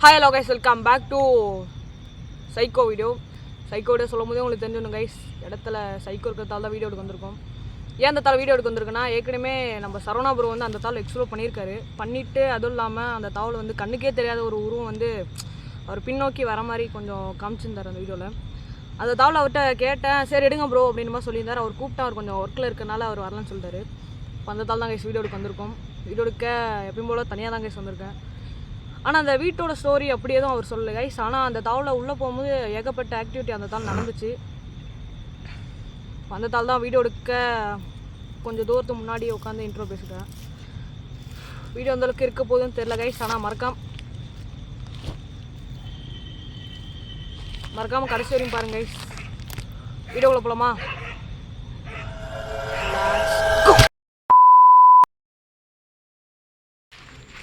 Hi hello guys, welcome back to psycho video சொல்லும் போதே உங்களுக்கு தெரிஞ்சுக்கணும் கைஸ், இடத்துல சைக்கோ இருக்கிறதால தான் வீடியோ எடுக்க வந்திருக்கோம். ஏன் அந்த தாள் வீடியோ எடுக்க வந்திருக்குன்னா, ஏற்கனவே நம்ம சரவணா ப்ரோ வந்து அந்த தாள் எக்ஸ்ப்ளோர் பண்ணிவிட்டு அதுவும் இல்லாமல் அந்த தாவல் வந்து கண்ணுக்கே தெரியாத ஒரு உருவம் வந்து அவர் பின்னோக்கி வர மாதிரி கொஞ்சம் காமிச்சிருந்தார் அந்த வீடியோவில். அந்த தாவல் அவர்கிட்ட கேட்டேன், சரி எடுங்க ப்ரோ அப்படின்னு மாதிரி சொல்லியிருந்தார். அவர் கூப்பிட்டா அவர் கொஞ்சம் ஒர்க்கில் இருக்கனால அவர் வரலன்னு சொல்லிட்டாரு. இப்போ அந்த தாள் தான் கைஸ் வீடியோ எடுக்க வந்திருக்கோம். வீடியோ எடுக்க எப்பயும் போல் தனியாக தான் கைஸ் வந்திருக்கேன். ஆனால் அந்த வீட்டோட ஸ்டோரி அப்படி எதுவும் அவர் சொல்லலை கைஸ். ஆனால் அந்த தாவில் உள்ளே போகும்போது ஏகப்பட்ட ஆக்டிவிட்டி அந்த தாள் நடந்துச்சு. அந்த தாள் தான் வீடியோ எடுக்க கொஞ்சம் தூரத்துக்கு முன்னாடி உட்காந்து இன்ட்ரோ பேசுகிறேன். வீடியோ அந்தளவுக்கு இருக்க போதுன்னு தெரில கைஸ். ஆனால் மறக்காமல் கடைசி வரையும் பாருங்க கைஸ். வீடியோக்குள்ள போகலாமா?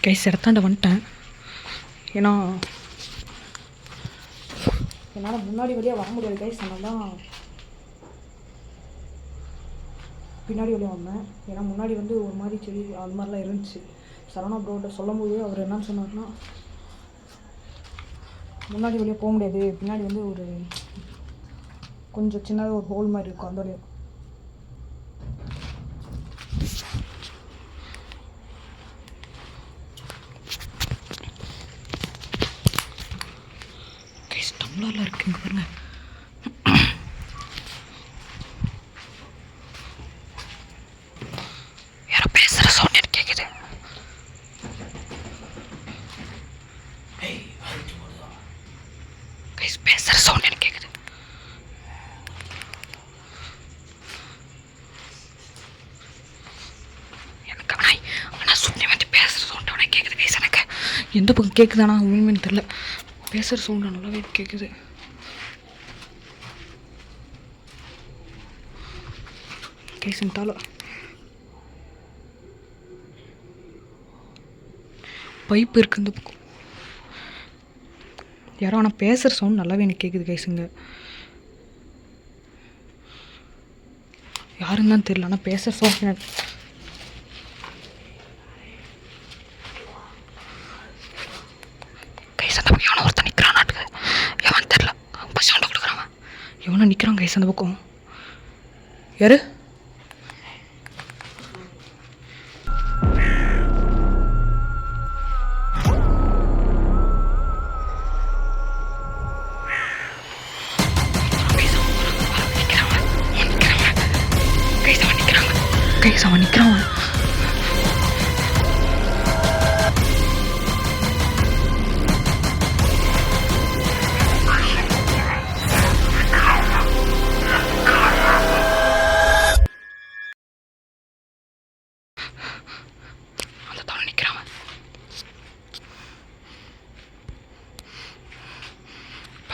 கைஸ் இடத்தாண்ட வந்துட்டேன். ஏன்னா என்னால் முன்னாடி வழியாக வர முடியாது கைஸ். அதனால தான் பின்னாடி வழியாக வந்தேன். ஏன்னா முன்னாடி வந்து ஒரு மாதிரி செடி அது மாதிரிலாம் இருந்துச்சு. சரவணா ப்ரோட்ட சொல்லும் போது அவர் என்னன்னு சொன்னார்னா, முன்னாடி வழியாக போக முடியாது, பின்னாடி வந்து ஒரு கொஞ்சம் சின்னதாக ஒரு ஹோல் மாதிரி இருக்கும், அந்த வழியாக. டம்ளர்லாம் இருக்குங்க பாருங்க. யாரோ பேசுகிற சவுண்ட் எனக்கு கேட்குது. பேசுகிற சவுண்ட் எனக்கு கேட்குது. எனக்கு ஆனால் சுற்றி வந்து பேசுகிற சவுண்ட் அவனை கேட்குது கைஸ். எனக்கு எந்த பக்கம் கேட்குதானா உண்மைன்னு தெரில. பேசுகிற சவுண்டு நல்லாவே கேட்குது. கேசுட்டாலும் பைப்பு இருக்குது இந்த பக்கம். யாரோ ஆனால் பேசுகிற சவுண்ட் நல்லாவே எனக்கு கேட்குது கைஸுங்க. யாருன்னு தான் தெரியல, ஆனால் பேசுகிற சவுண்ட் எனக்கு எவனோ நிற்கிறான் கைஸ் அந்த பக்கம். யாரு? கைஸ் அவன் நிற்கிறான்.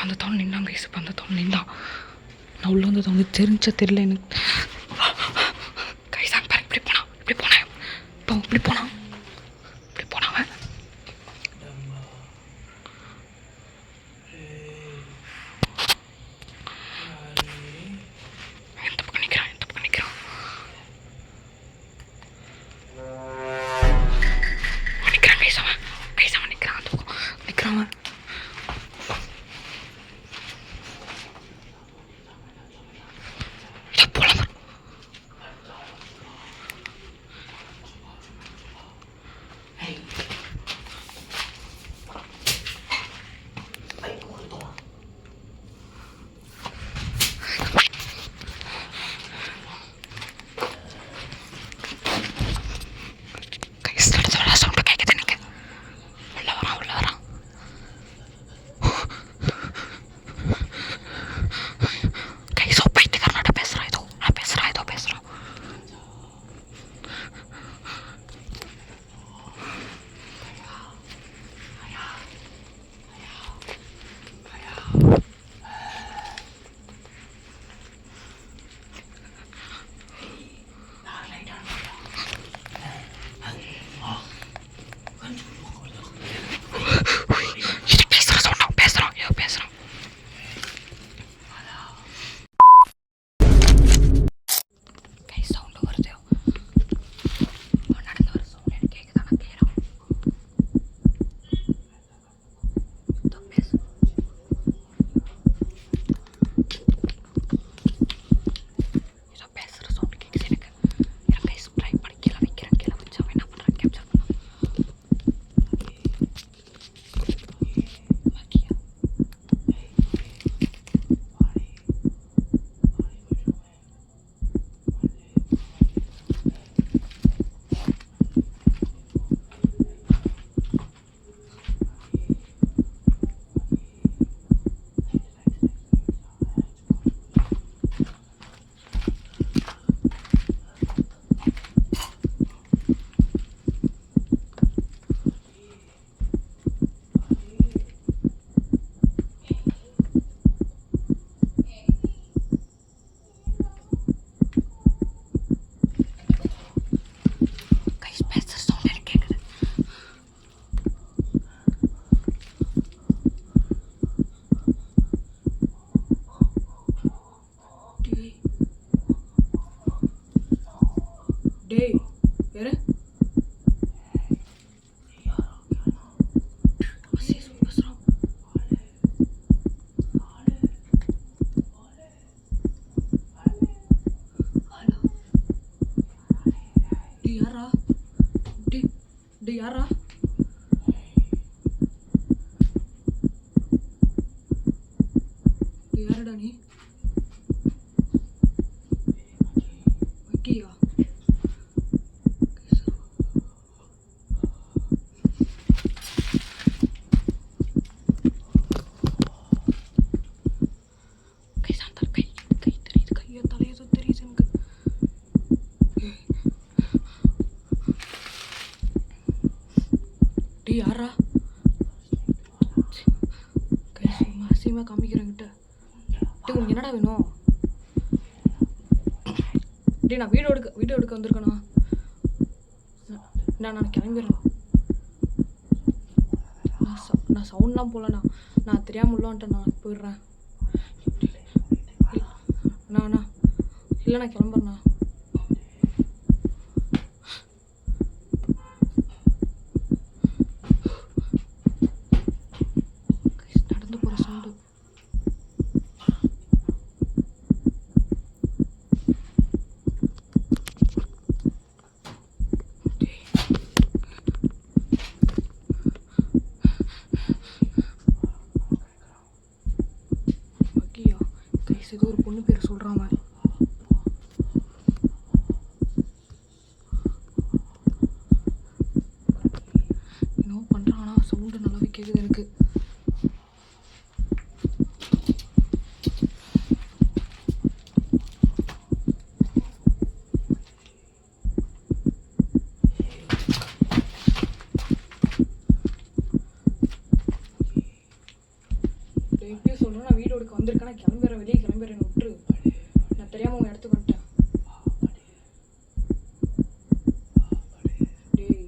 அந்த தவணை நின்றான் கைஸ். இப்போ அந்த தவணை நின்றான். நான் உள்ள வந்து அவங்க தெரிஞ்சா தெரியல எனக்கு கைஸ். பாரு இப்படி போனான் இப்போ இப்படி போனான் அவன். எந்த பக்கம் நிற்கிறான் கைஸ். அவன் நிற்கிறான் அந்த பக்கம் நிற்கிறான். டேய் யாரா யாரடா நீ வக்கியா யாரா கை அசியமாக காமிக்கிறேங்கிட்ட டே உனக்கு என்னடா வேணும் டே நான் வீடியோ எடுக்க வந்திருக்கேண்ணா நான் கிளம்பிடுறேன் நான் சவுண்ட்லாம் போகலண்ணா நான் தெரியாமல் உள்ளான்ட்டு நான் போயிடுறேன் அண்ணா இல்லை நான் கிளம்புறேண்ணா ஏதோ ஒரு பொண்ணு பேர் சொல்கிற மாதிரி என்னவோ பண்ணுறாங்கன்னா சவுண்டு நல்லாவே கேட்குது எனக்கு எப்படி சொல்கிறேன் நான் வீடியோ எடுக்க வந்திருக்கேன் கிளம்பிடுறேன் வெளியே கிளம்பிடுறேன் விட்டுரு நான் தெரியாமல் உங்கள் இடத்துக்கு வந்துட்டேன் டேய்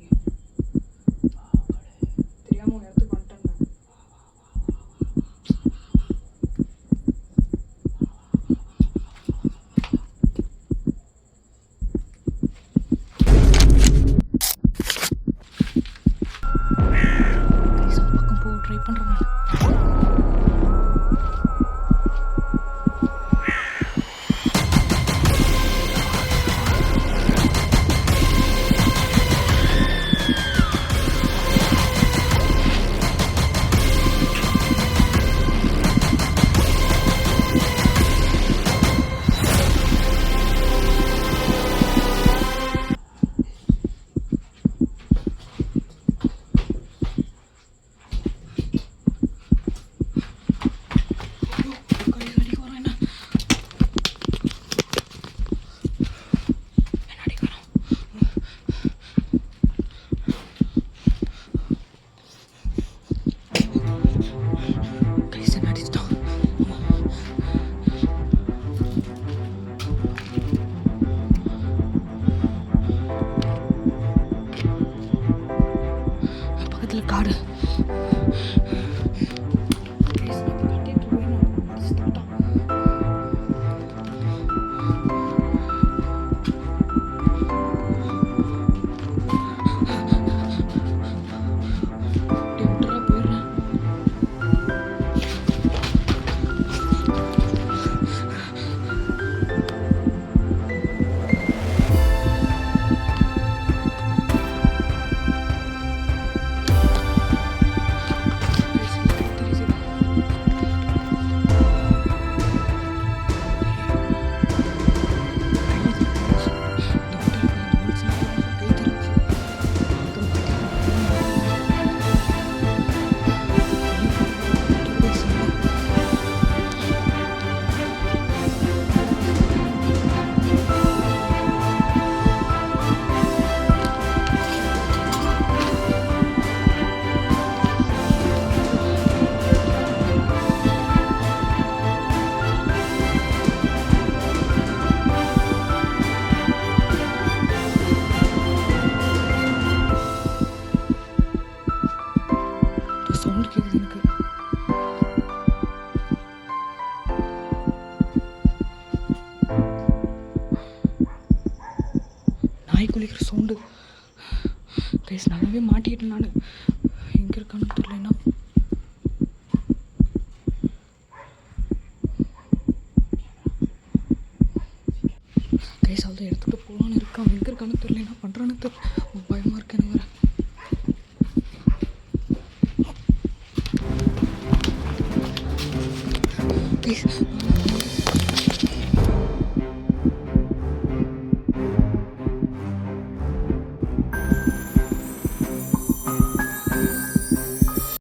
தெரியாமல் உங்கள் இடத்துக்கு வந்துட்டேன் பக்கம் போ ட்ரை பண்ணுறேன் நான் காடு நாய் குளிக்கிற சவுண்டு கைஸ் நல்லாவே மாட்டிக்கிட்டேன் நான் எங்கே இருக்கான்னு தெரியலன்னா கைஸ் அவ்வளோ எடுத்துகிட்டு போகலான்னு இருக்கான் எங்கே இருக்கான்னு தெரியல என்ன பண்ணுறான்னு தெரியல பயமாக இருக்கேன் வேறு ப்ளீஸ்